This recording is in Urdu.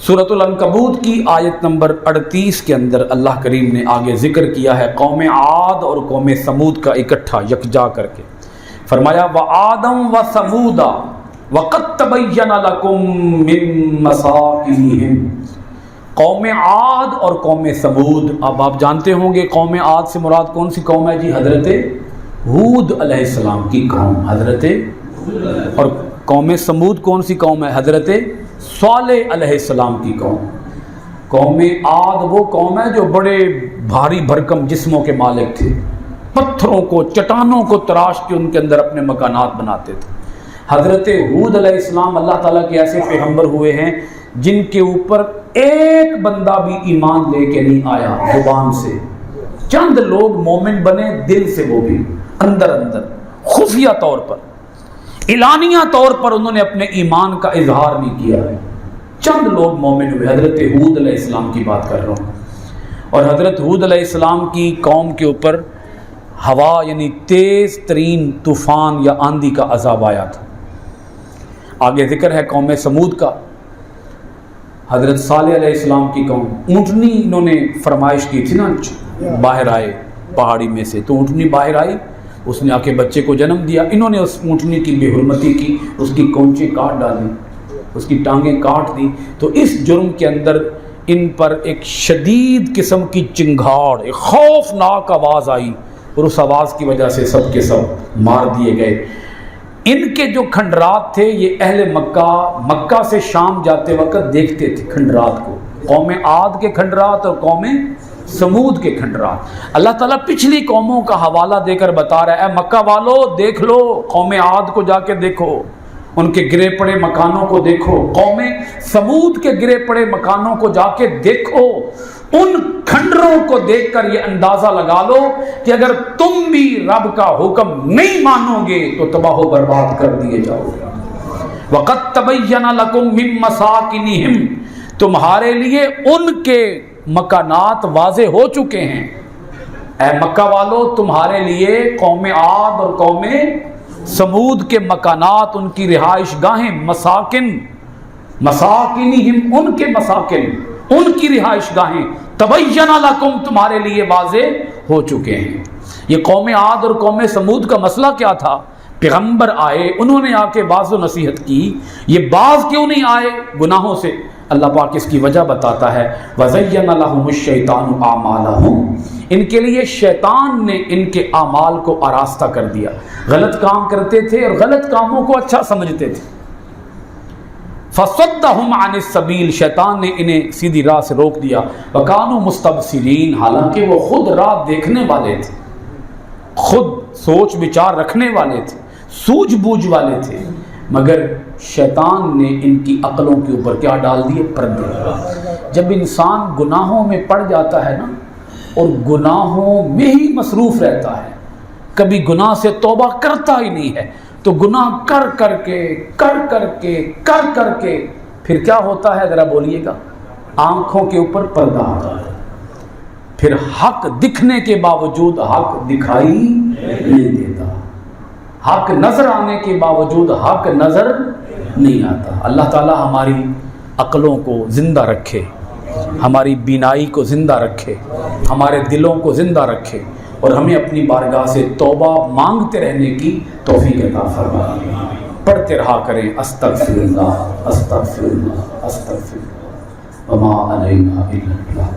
سورۃ العنکبوت کی آیت نمبر 38 کے اندر اللہ کریم نے آگے ذکر کیا ہے قوم عاد اور قوم سمود کا اکٹھا یکجا کر کے فرمایا وَعَادًا وَثَمُودَ وَقَدْ تَبَيَّنَ لَكُم مِّن مَّسَاكِنِهِمْ۔ قوم عاد اور قوم سمود، اب آپ جانتے ہوں گے قوم عاد سے مراد کون سی قوم ہے جی؟ حضرت ہود علیہ السلام کی قوم، حضرت، اور قوم سمود کون سی قوم ہے؟ حضرت صالح علیہ السلام کی قوم۔ قوم عاد وہ قوم ہے جو بڑے بھاری بھرکم جسموں کے مالک تھے، پتھروں کو چٹانوں کو تراش کے ان کے اندر اپنے مکانات بناتے تھے۔ حضرت ہود علیہ السلام اللہ تعالیٰ کے ایسے پیغمبر ہوئے ہیں جن کے اوپر ایک بندہ بھی ایمان لے کے نہیں آیا زبان سے، چند لوگ مومن بنے دل سے، وہ بھی اندر اندر خفیہ طور پر، اعلانیہ طور پر انہوں نے اپنے ایمان کا اظہار نہیں کیا، چند لوگ مومن ہوئے۔ حضرت ہود علیہ السلام کی بات کر رہا ہوں، اور حضرت ہود علیہ السلام کی قوم کے اوپر ہوا یعنی تیز ترین طوفان یا آندھی کا عذاب آیا تھا۔ آگے ذکر ہے قوم سمود کا، حضرت صالح علیہ السلام کی قوم، اونٹنی انہوں نے فرمائش کی تھی نا، باہر آئے پہاڑی میں سے، تو اونٹنی باہر آئی، اس نے آ کے بچے کو جنم دیا، انہوں نے اس اونٹنی کی بے حرمتی کی، اس کی کونچیں کاٹ ڈالی، اس کی ٹانگیں کاٹ دی، تو اس جرم کے اندر ان پر ایک شدید قسم کی چنگھاڑ، ایک خوفناک آواز آئی، اور اس آواز کی وجہ سے سب کے سب مار دیے گئے۔ ان کے جو کھنڈرات تھے یہ اہل مکہ سے شام جاتے وقت دیکھتے تھے کھنڈرات کو، قوم عاد کے کھنڈرات اور قوم سمود کے کھنڈرات۔ اللہ تعالیٰ پچھلی قوموں کا حوالہ دے کر بتا رہا ہے، اے مکہ والو دیکھ لو، قوم عاد کو جا کے دیکھو، ان کے گرے پڑے مکانوں کو دیکھو، قوم سمود کے گرے پڑے مکانوں کو جا کے دیکھو، ان کھنڈروں کو دیکھ کر یہ اندازہ لگا لو کہ اگر تم بھی رب کا حکم نہیں مانو گے تو تباہ و برباد کر دیے جاؤ گے۔ وَقَدْ تَبَيَّنَ لَكُم مِّن مَّسَاكِنِهِمْ، تمہارے لیے ان کے مکانات واضح ہو چکے ہیں۔ اے مکہ والو، تمہارے لیے قوم عاد اور قوم سمود کے مکانات، ان کی رہائش گاہیں، مساکنہم، ان کے مساکن، ان کی رہائش گاہیں، تبین لکم، تمہارے لیے واضح ہو چکے ہیں۔ یہ قوم عاد اور قوم سمود کا مسئلہ کیا تھا؟ پیغمبر آئے، انہوں نے آ کے واضح و نصیحت کی، یہ باز کیوں نہیں آئے گناہوں سے؟ اللہ پاک اس کی وجہ بتاتا ہے، وَزَيَّنَ لَهُمُ الشَّيْطَانُ أَعْمَالَهُمْ، ان کے لیے شیطان نے ان کے اعمال کو آراستہ کر دیا، غلط کام کرتے تھے اور غلط کاموں کو اچھا سمجھتے تھے۔ فَصَدَّهُمْ عَنِ السَّبِيلِ، شیطان نے انہیں سیدھی راہ سے روک دیا، وَكَانُوا مُسْتَبْصِرِينَ، حالانکہ وہ خود راہ دیکھنے والے تھے، خود سوچ بچار رکھنے والے تھے، سوجھ بوجھ والے تھے، مگر شیطان نے ان کی عقلوں کے اوپر کیا ڈال دیے؟ پردے۔ جب انسان گناہوں میں پڑ جاتا ہے نا، اور گناہوں میں ہی مصروف رہتا ہے، کبھی گناہ سے توبہ کرتا ہی نہیں ہے، تو گناہ کر کر کے پھر کیا ہوتا ہے؟ ذرا بولیے گا۔ آنکھوں کے اوپر پردہ آتا ہے، پھر حق دکھنے کے باوجود حق دکھائی نہیں دیتا، حق نظر آنے کے باوجود حق نظر نہیں آتا۔ اللہ تعالی ہماری عقلوں کو زندہ رکھے، ہماری بینائی کو زندہ رکھے، ہمارے دلوں کو زندہ رکھے، اور ہمیں اپنی بارگاہ سے توبہ مانگتے رہنے کی توفیق عطا فرمائے۔ پڑھتے رہا کریں، استغفر اللہ استغفر اللہ استغفر اللہ، وما علینا الا البلاغ۔